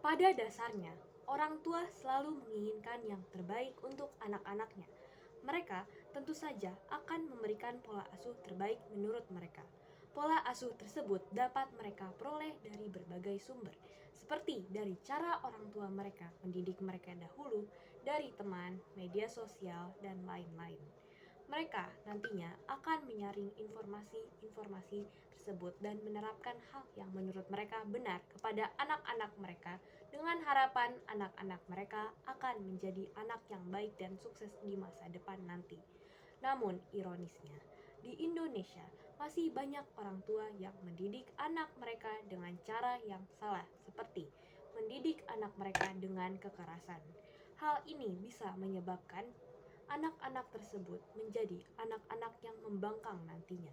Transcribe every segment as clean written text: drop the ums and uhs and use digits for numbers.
Pada dasarnya, orang tua selalu menginginkan yang terbaik untuk anak-anaknya. Mereka tentu saja akan memberikan pola asuh terbaik menurut mereka. Pola asuh tersebut dapat mereka peroleh dari berbagai sumber, seperti dari cara orang tua mereka mendidik mereka dahulu, dari teman, media sosial, dan lain-lain. Mereka nantinya akan menyaring informasi-informasi tersebut dan menerapkan hal yang menurut mereka benar kepada anak-anak mereka dengan harapan anak-anak mereka akan menjadi anak yang baik dan sukses di masa depan nanti. Namun, ironisnya, di Indonesia masih banyak orang tua yang mendidik anak mereka dengan cara yang salah, seperti mendidik anak mereka dengan kekerasan. Hal ini bisa menyebabkan anak-anak tersebut menjadi anak-anak yang membangkang nantinya.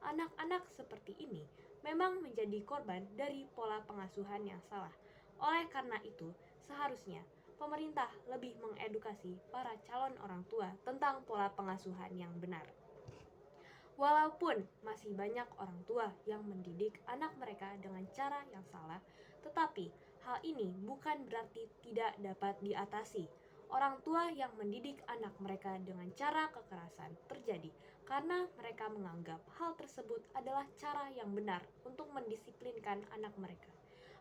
Anak-anak seperti ini memang menjadi korban dari pola pengasuhan yang salah. Oleh karena itu, seharusnya pemerintah lebih mengedukasi para calon orang tua tentang pola pengasuhan yang benar. Walaupun masih banyak orang tua yang mendidik anak mereka dengan cara yang salah, tetapi hal ini bukan berarti tidak dapat diatasi. Orang tua yang mendidik anak mereka dengan cara kekerasan terjadi karena mereka menganggap hal tersebut adalah cara yang benar untuk mendisiplinkan anak mereka.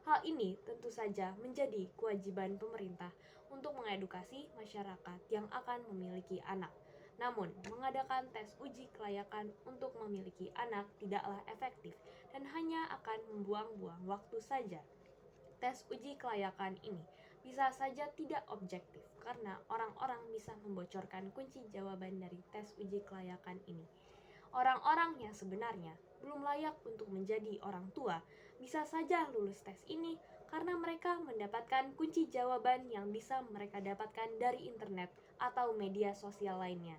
Hal ini tentu saja menjadi kewajiban pemerintah untuk mengedukasi masyarakat yang akan memiliki anak. Namun, mengadakan tes uji kelayakan untuk memiliki anak tidaklah efektif dan hanya akan membuang-buang waktu saja. Tes uji kelayakan ini bisa saja tidak objektif karena orang-orang bisa membocorkan kunci jawaban dari tes uji kelayakan ini. Orang-orang yang sebenarnya belum layak untuk menjadi orang tua bisa saja lulus tes ini karena mereka mendapatkan kunci jawaban yang bisa mereka dapatkan dari internet atau media sosial lainnya.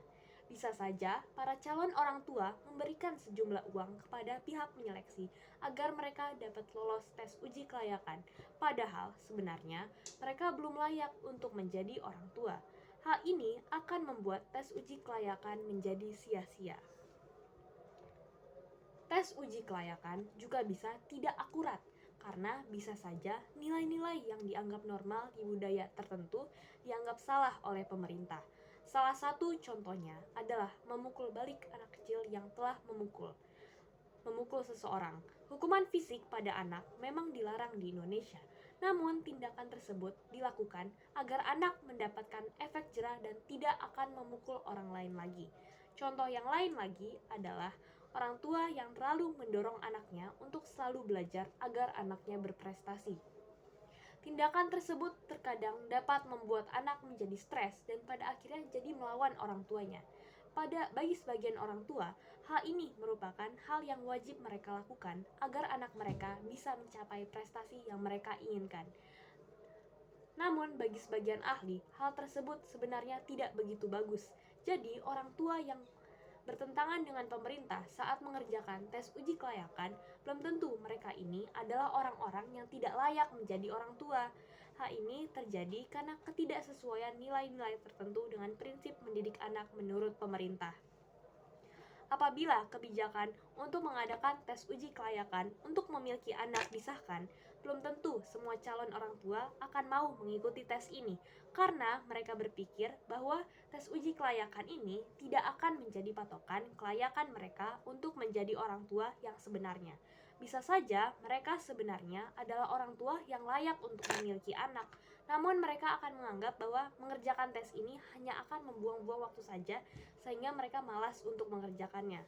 Bisa saja para calon orang tua memberikan sejumlah uang kepada pihak penyeleksi agar mereka dapat lolos tes uji kelayakan, padahal sebenarnya mereka belum layak untuk menjadi orang tua. Hal ini akan membuat tes uji kelayakan menjadi sia-sia. Tes uji kelayakan juga bisa tidak akurat karena bisa saja nilai-nilai yang dianggap normal di budaya tertentu dianggap salah oleh pemerintah. Salah satu contohnya adalah memukul balik anak kecil yang telah memukul seseorang. Hukuman fisik pada anak memang dilarang di Indonesia, namun tindakan tersebut dilakukan agar anak mendapatkan efek jerah dan tidak akan memukul orang lain lagi. Contoh yang lain lagi adalah orang tua yang terlalu mendorong anaknya untuk selalu belajar agar anaknya berprestasi. Tindakan tersebut terkadang dapat membuat anak menjadi stres dan pada akhirnya jadi melawan orang tuanya. Bagi sebagian orang tua, hal ini merupakan hal yang wajib mereka lakukan agar anak mereka bisa mencapai prestasi yang mereka inginkan. Namun bagi sebagian ahli, hal tersebut sebenarnya tidak begitu bagus. Jadi orang tua yang bertentangan dengan pemerintah saat mengerjakan tes uji kelayakan, belum tentu mereka ini adalah orang-orang yang tidak layak menjadi orang tua. Hal ini terjadi karena ketidaksesuaian nilai-nilai tertentu dengan prinsip mendidik anak menurut pemerintah. Apabila kebijakan untuk mengadakan tes uji kelayakan untuk memiliki anak disahkan, belum tentu semua calon orang tua akan mau mengikuti tes ini karena mereka berpikir bahwa tes uji kelayakan ini tidak akan menjadi patokan kelayakan mereka untuk menjadi orang tua yang sebenarnya. Bisa saja mereka sebenarnya adalah orang tua yang layak untuk memiliki anak, namun mereka akan menganggap bahwa mengerjakan tes ini hanya akan membuang-buang waktu saja sehingga mereka malas untuk mengerjakannya.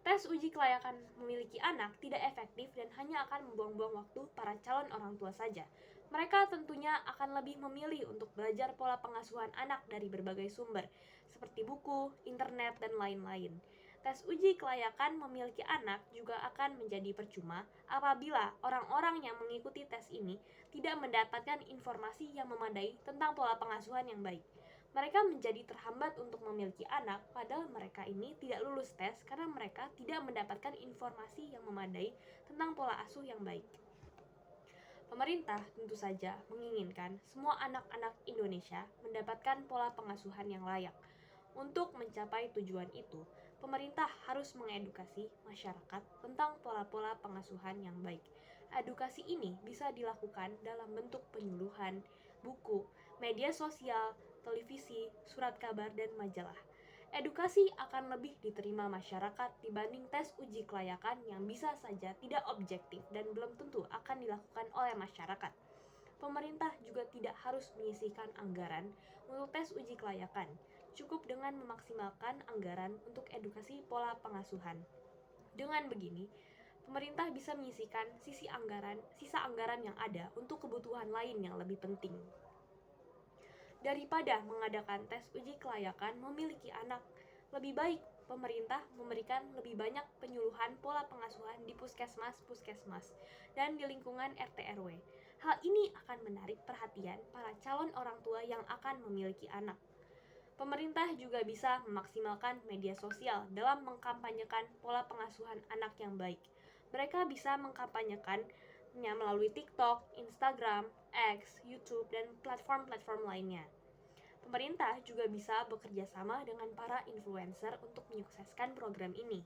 Tes uji kelayakan memiliki anak tidak efektif dan hanya akan membuang-buang waktu para calon orang tua saja. Mereka tentunya akan lebih memilih untuk belajar pola pengasuhan anak dari berbagai sumber, seperti buku, internet, dan lain-lain. Tes uji kelayakan memiliki anak juga akan menjadi percuma apabila orang-orang yang mengikuti tes ini tidak mendapatkan informasi yang memadai tentang pola pengasuhan yang baik. Mereka menjadi terhambat untuk memiliki anak, padahal mereka ini tidak lulus tes karena mereka tidak mendapatkan informasi yang memadai tentang pola asuh yang baik. Pemerintah tentu saja menginginkan semua anak-anak Indonesia mendapatkan pola pengasuhan yang layak. Untuk mencapai tujuan itu, pemerintah harus mengedukasi masyarakat tentang pola-pola pengasuhan yang baik. Edukasi ini bisa dilakukan dalam bentuk penyuluhan, buku, media sosial, televisi, surat kabar, dan majalah. Edukasi akan lebih diterima masyarakat dibanding tes uji kelayakan yang bisa saja tidak objektif dan belum tentu akan dilakukan oleh masyarakat. Pemerintah juga tidak harus menyisihkan anggaran untuk tes uji kelayakan, cukup dengan memaksimalkan anggaran untuk edukasi pola pengasuhan. Dengan begini, pemerintah bisa menyisihkan sisa anggaran yang ada untuk kebutuhan lain yang lebih penting. Daripada mengadakan tes uji kelayakan memiliki anak, lebih baik pemerintah memberikan lebih banyak penyuluhan pola pengasuhan di puskesmas dan di lingkungan RT RW. Hal ini akan menarik perhatian para calon orang tua yang akan memiliki anak. Pemerintah juga bisa memaksimalkan media sosial dalam mengkampanyekan pola pengasuhan anak yang baik. Mereka bisa mengkampanyekannya melalui TikTok, Instagram, X, YouTube, dan platform-platform lainnya. Pemerintah juga bisa bekerja sama dengan para influencer untuk menyukseskan program ini.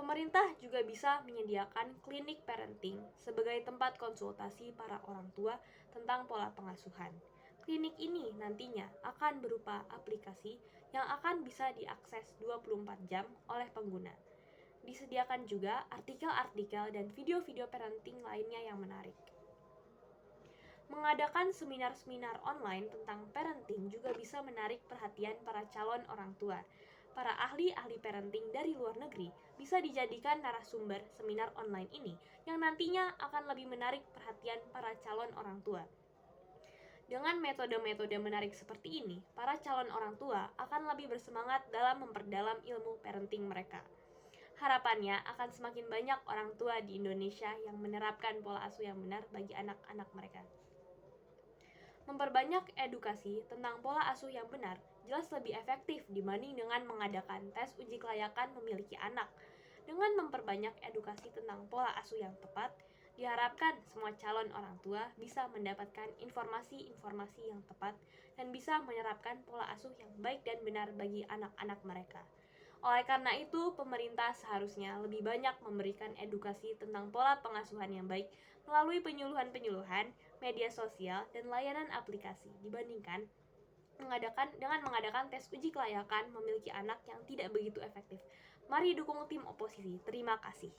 Pemerintah juga bisa menyediakan klinik parenting sebagai tempat konsultasi para orang tua tentang pola pengasuhan. Klinik ini nantinya akan berupa aplikasi yang akan bisa diakses 24 jam oleh pengguna. Disediakan juga artikel-artikel dan video-video parenting lainnya yang menarik. Mengadakan seminar-seminar online tentang parenting juga bisa menarik perhatian para calon orang tua. Para ahli-ahli parenting dari luar negeri bisa dijadikan narasumber seminar online ini yang nantinya akan lebih menarik perhatian para calon orang tua. Dengan metode-metode menarik seperti ini, para calon orang tua akan lebih bersemangat dalam memperdalam ilmu parenting mereka. Harapannya akan semakin banyak orang tua di Indonesia yang menerapkan pola asuh yang benar bagi anak-anak mereka. Memperbanyak edukasi tentang pola asuh yang benar jelas lebih efektif dibanding dengan mengadakan tes uji kelayakan memiliki anak. Dengan memperbanyak edukasi tentang pola asuh yang tepat, diharapkan semua calon orang tua bisa mendapatkan informasi-informasi yang tepat dan bisa menerapkan pola asuh yang baik dan benar bagi anak-anak mereka. Oleh karena itu, pemerintah seharusnya lebih banyak memberikan edukasi tentang pola pengasuhan yang baik melalui penyuluhan-penyuluhan, media sosial, dan layanan aplikasi dibandingkan mengadakan tes uji kelayakan memiliki anak yang tidak begitu efektif. Mari dukung tim oposisi. Terima kasih.